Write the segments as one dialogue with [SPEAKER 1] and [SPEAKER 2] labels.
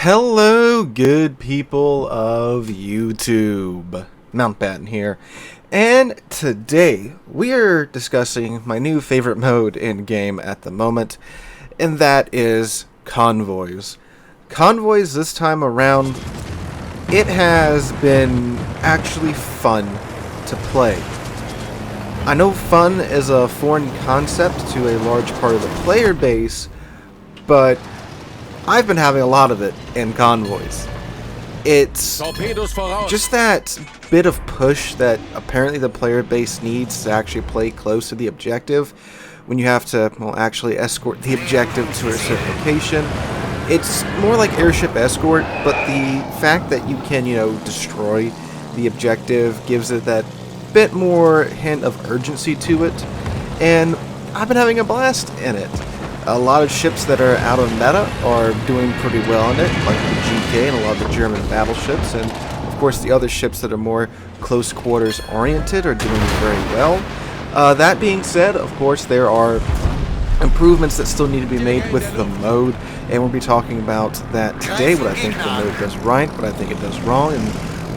[SPEAKER 1] Hello, good people of YouTube. Mountbatten here, and today we are discussing my new favorite mode in game at the moment, and that is Convoys. Convoys this time around, it has been actually fun to play. I know fun is a foreign concept to a large part of the player base, but I've been having a lot of it in Convoys. It's just that bit of push that apparently the player base needs to actually play close to the objective when you have to, well, actually escort the objective to a certain location. It's more like airship escort, but the fact that you can, destroy the objective gives it that bit more hint of urgency to it, and I've been having a blast in it. A lot of ships that are out of meta are doing pretty well in it, like the GK and a lot of the German battleships, and of course the other ships that are more close quarters oriented are doing very well. That being said, of course there are improvements that still need to be made with the mode, and we'll be talking about that today, what I think the mode does right, what I think it does wrong, and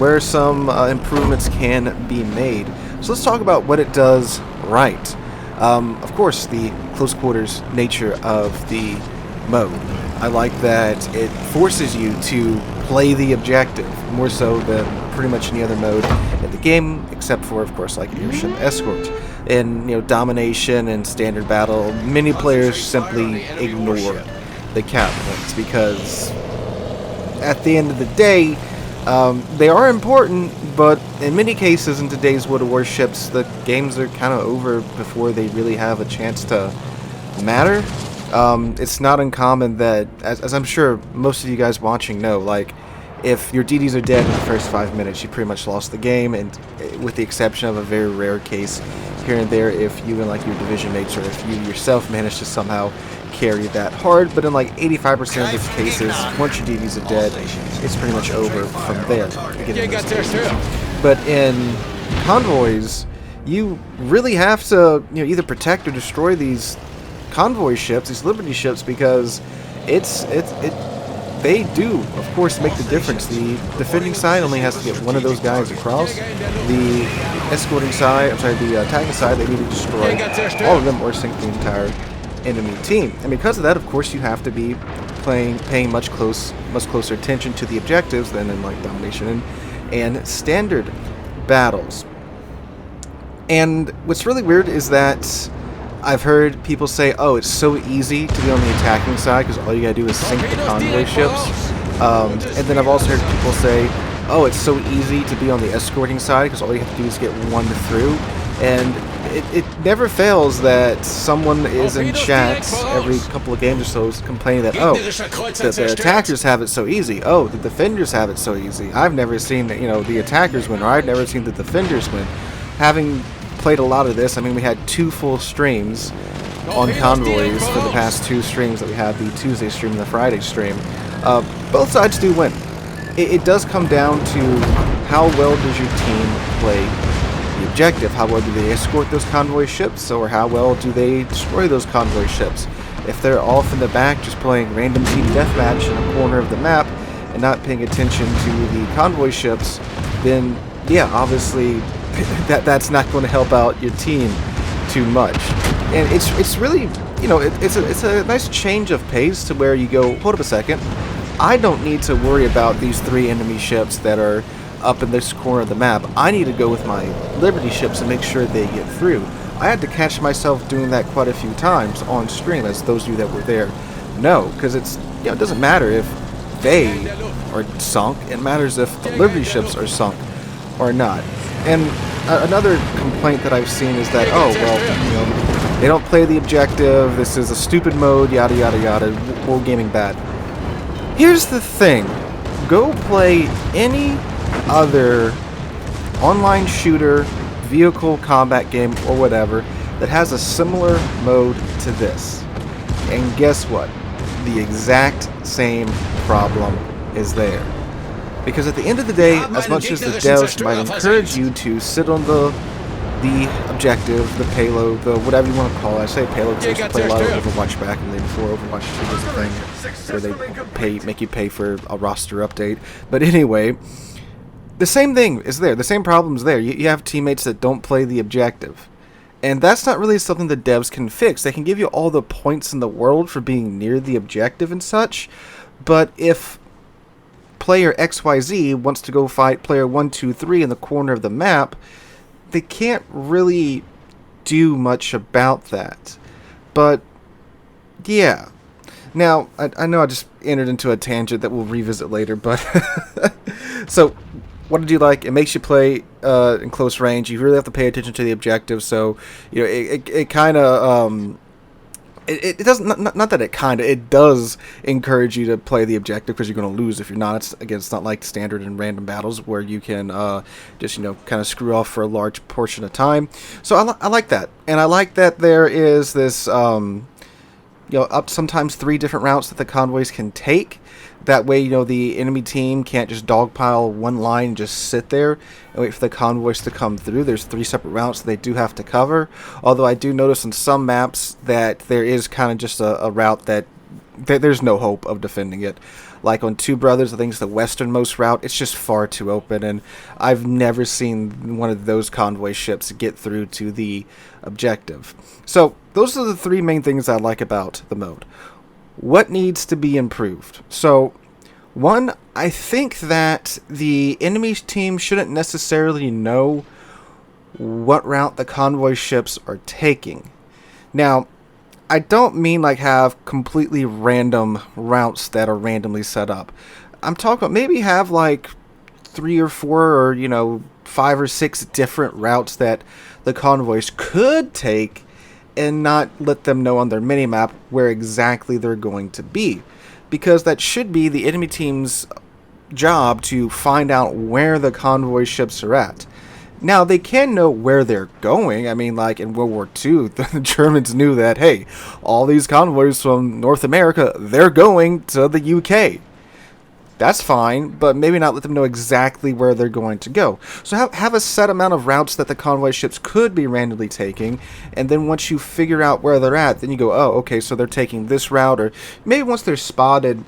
[SPEAKER 1] where some improvements can be made. So let's talk about what it does right. Of course, the close quarters nature of the mode. I like that it forces you to play the objective, more so than pretty much any other mode in the game, except for, of course, like airship escort. In domination and standard battle, many players simply ignore the cap points because at the end of the day, they are important, but in many cases in today's World of Warships, the games are kind of over before they really have a chance to matter. It's not uncommon that, as I'm sure most of you guys watching know, like, if your DDs are dead in the first 5 minutes, you pretty much lost the game, and with the exception of a very rare case here and there, if you and like your division mates or if you yourself manage to somehow carry that hard, but in like 85% of these cases, once your DDs are dead, it's pretty much over from there. But in Convoys, you really have to either protect or destroy these convoy ships, these Liberty ships, because they do, of course, make the difference. The defending side only has to get one of those guys across. The escorting side, the attacking side, they need to destroy all of them or sink the entire enemy team. And because of that, of course, you have to be paying much closer attention to the objectives than in like domination and standard battles. And what's really weird is that I've heard people say, oh, it's so easy to be on the attacking side because all you gotta do is sink the convoy ships. And then I've also heard people say, oh, it's so easy to be on the escorting side because all you have to do is get one through. And it never fails that someone is in chat every couple of games or so complaining that, oh, the attackers have it so easy. Oh, the defenders have it so easy. I've never seen the attackers win, or I've never seen the defenders win. Having played a lot of this, I mean, we had 2 full streams on Convoys for the past 2 streams that we had, the Tuesday stream and the Friday stream. Both sides do win. It does come down to how well does your team play the objective. How well do they escort those convoy ships, or how well do they destroy those convoy ships? If they're off in the back just playing random team deathmatch in a corner of the map and not paying attention to the convoy ships, then yeah, obviously that's not going to help out your team too much. And it's really, it's a nice change of pace to where you go, hold up a second, I don't need to worry about these 3 enemy ships that are up in this corner of the map. I need to go with my Liberty ships and make sure they get through. I had to catch myself doing that quite a few times on stream, as those of you that were there know, because it doesn't matter if they are sunk, it matters if the Liberty ships are sunk or not. And another complaint that I've seen is that, oh, well, they don't play the objective, this is a stupid mode, yada yada yada, Wargaming bad. Here's the thing, go play any other online shooter, vehicle combat game, or whatever that has a similar mode to this, and guess what? The exact same problem is there. Because at the end of the day, as much as the devs might encourage you to sit on the the objective, the payload, the whatever you want to call it. I say payload because I used to play a lot of Overwatch back in the day before Overwatch 2 was a thing, where they make you pay for a roster update. But anyway, the same thing is there. The same problem is there. You have teammates that don't play the objective. And that's not really something the devs can fix. They can give you all the points in the world for being near the objective and such, but if player XYZ wants to go fight player 123 in the corner of the map, they can't really do much about that. But yeah. Now, I know I just entered into a tangent that we'll revisit later, but so what did you like? It makes you play in close range. You really have to pay attention to the objective. So, you know, it kind of it doesn't, not that it kind of, it does encourage you to play the objective, because you're going to lose if you're not. It's not like standard and random battles where you can just, you know, kind of screw off for a large portion of time. So I like that, and I like that there is this you know, up sometimes 3 different routes that the convoys can take. That way, you know, the enemy team can't just dogpile one line and just sit there and wait for the convoys to come through. There's 3 separate routes they do have to cover. Although I do notice on some maps that there is kind of just a route that there's no hope of defending it. Like on Two Brothers, I think it's the westernmost route. It's just far too open, and I've never seen one of those convoy ships get through to the objective. So those are the 3 main things I like about the mode. What needs to be improved? So, 1, I think that the enemy team shouldn't necessarily know what route the convoy ships are taking. Now, I don't mean like have completely random routes that are randomly set up. I'm talking about maybe have like 3 or 4 or, you know, 5 or 6 different routes that the convoys could take, and not let them know on their minimap where exactly they're going to be. Because that should be the enemy team's job, to find out where the convoy ships are at. Now, they can know where they're going. I mean, like in World War II, the Germans knew that, hey, all these convoys from North America, they're going to the UK. That's fine, but maybe not let them know exactly where they're going to go. So have a set amount of routes that the convoy ships could be randomly taking, and then once you figure out where they're at, then you go, oh, okay, so they're taking this route, or maybe once they're spotted,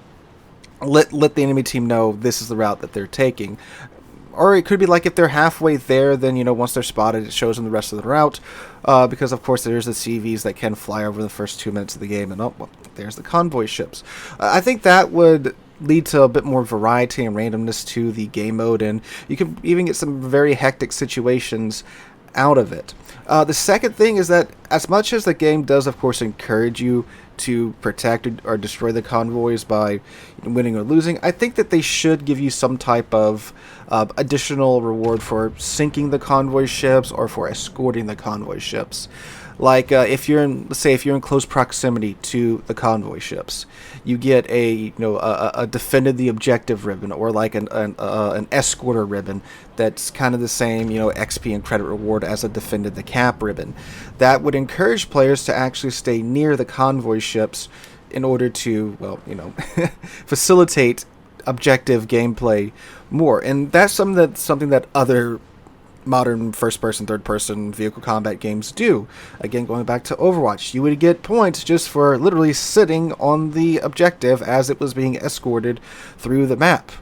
[SPEAKER 1] let the enemy team know this is the route that they're taking. Or it could be like if they're halfway there, then, you know, once they're spotted, it shows them the rest of the route. Because, of course, there's the CVs that can fly over the first 2 minutes of the game, and oh, well, there's the convoy ships. I think that would lead to a bit more variety and randomness to the game mode, and you can even get some very hectic situations out of it. The second thing is that as much as the game does, of course, encourage you to protect or destroy the convoys by winning or losing, I think that they should give you some type of additional reward for sinking the convoy ships or for escorting the convoy ships. Like if you're in, let's say, if you're in close proximity to the convoy ships, you get a a defended the objective ribbon, or like an escorter ribbon that's kind of the same, you know, XP and credit reward as a defended the cap ribbon. That would encourage players to actually stay near the convoy ships in order to, well, you know, facilitate objective gameplay more. And that's something that other modern first-person, third-person vehicle combat games do. Again, going back to Overwatch, you would get points just for literally sitting on the objective as it was being escorted through the map.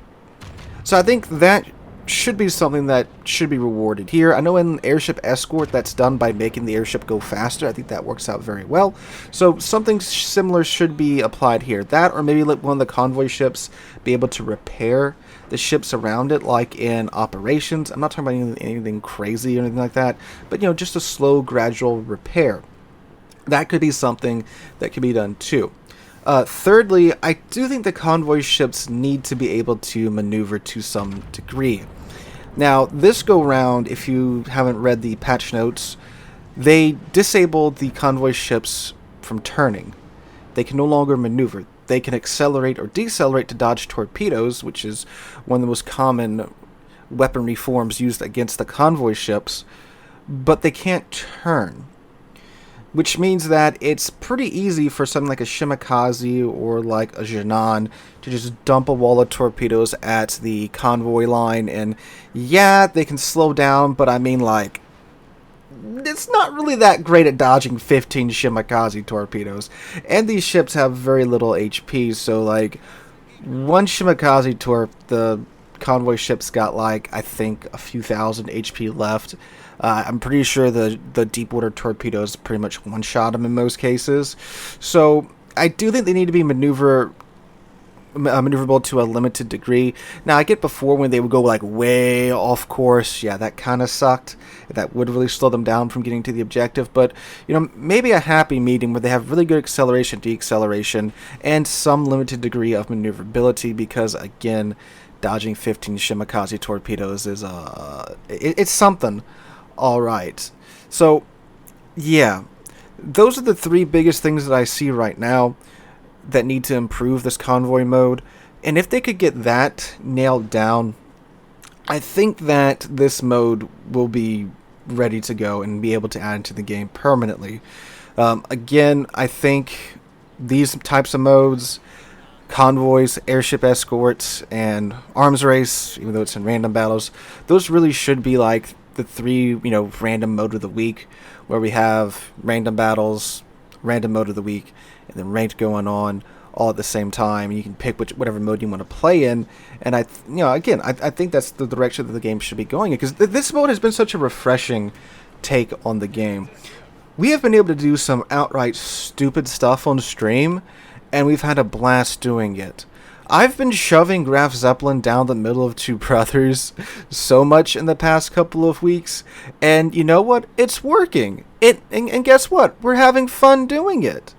[SPEAKER 1] So I think that should be something that should be rewarded here. I know in airship escort, that's done by making the airship go faster. I think that works out very well. So something similar should be applied here. That, or maybe let one of the convoy ships be able to repair the ships around it, like in Operations. I'm not talking about anything crazy or anything like that, but, you know, just a slow, gradual repair. That could be something that could be done too. Thirdly, I do think the convoy ships need to be able to maneuver to some degree. Now, this go round, if you haven't read the patch notes, they disabled the convoy ships from turning. They can no longer maneuver. They can accelerate or decelerate to dodge torpedoes, which is one of the most common weaponry forms used against the convoy ships, but they can't turn. Which means that it's pretty easy for something like a Shimakaze or like a Jinan to just dump a wall of torpedoes at the convoy line, and yeah, they can slow down, but I mean, like, it's not really that great at dodging 15 Shimakaze torpedoes. And these ships have very little HP, so like one Shimakaze torp, the convoy ship's got like, I think, a few thousand HP left. I'm pretty sure the deep water torpedoes pretty much one-shot them in most cases. So I do think they need to be maneuverable to a limited degree. Now, I get before when they would go like way off course. Yeah, that kind of sucked. That would really slow them down from getting to the objective. But, you know, maybe a happy medium where they have really good acceleration, deceleration, and some limited degree of maneuverability because, again, dodging 15 Shimakaze torpedoes is it's something. All right. So, yeah, those are the three biggest things that I see right now that need to improve this convoy mode. And if they could get that nailed down, I think that this mode will be ready to go and be able to add into the game permanently. Again, I think these types of modes, convoys, airship escorts, and arms race, even though it's in random battles, those really should be like the three, you know, random mode of the week, where we have random battles, random mode of the week, and then ranked going on all at the same time. You can pick whatever mode you want to play in, and I think that's the direction that the game should be going in, because this mode has been such a refreshing take on the game. We have been able to do some outright stupid stuff on stream, and we've had a blast doing it. I've been shoving Graf Zeppelin down the middle of two brothers so much in the past couple of weeks, and you know what? It's working. And guess what? We're having fun doing it.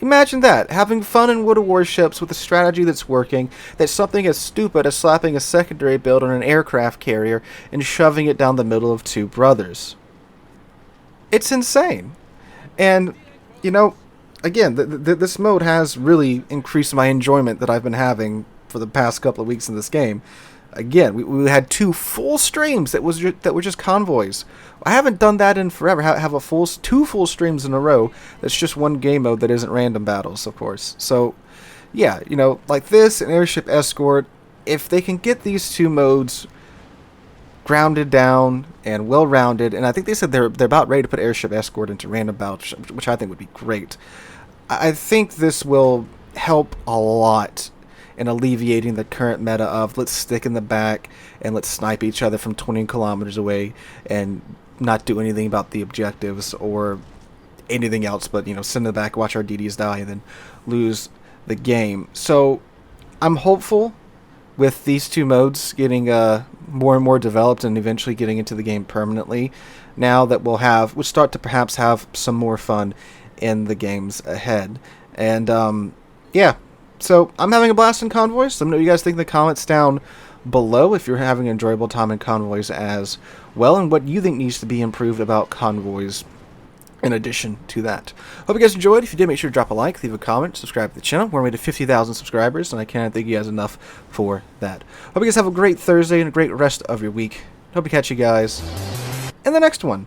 [SPEAKER 1] Imagine that, having fun in World of Warships with a strategy that's working, that's something as stupid as slapping a secondary build on an aircraft carrier and shoving it down the middle of two brothers. It's insane. And, you know, again, this mode has really increased my enjoyment that I've been having for the past couple of weeks in this game. Again, we had two full streams that were just convoys. I haven't done that in forever. Have two full streams in a row. That's just one game mode that isn't random battles, of course. So, yeah, you know, like this and Airship Escort, if they can get these two modes grounded down and well-rounded, and I think they said they're about ready to put Airship Escort into random battles, which I think would be great. I think this will help a lot in alleviating the current meta of let's stick in the back and let's snipe each other from 20 kilometers away and not do anything about the objectives or anything else but, you know, sit in the back, watch our DDs die, and then lose the game. So I'm hopeful with these two modes getting more and more developed and eventually getting into the game permanently, now that we'll start to perhaps have some more fun in the games ahead. And yeah, so I'm having a blast in Convoys. Let me know what you guys think in the comments down below if you're having an enjoyable time in Convoys as well, and what you think needs to be improved about Convoys in addition to that. Hope you guys enjoyed. If you did, make sure to drop a like, leave a comment, subscribe to the channel. We're on our way to 50,000 subscribers, and I can't thank you guys enough for that. Hope you guys have a great Thursday and a great rest of your week. Hope to catch you guys in the next one.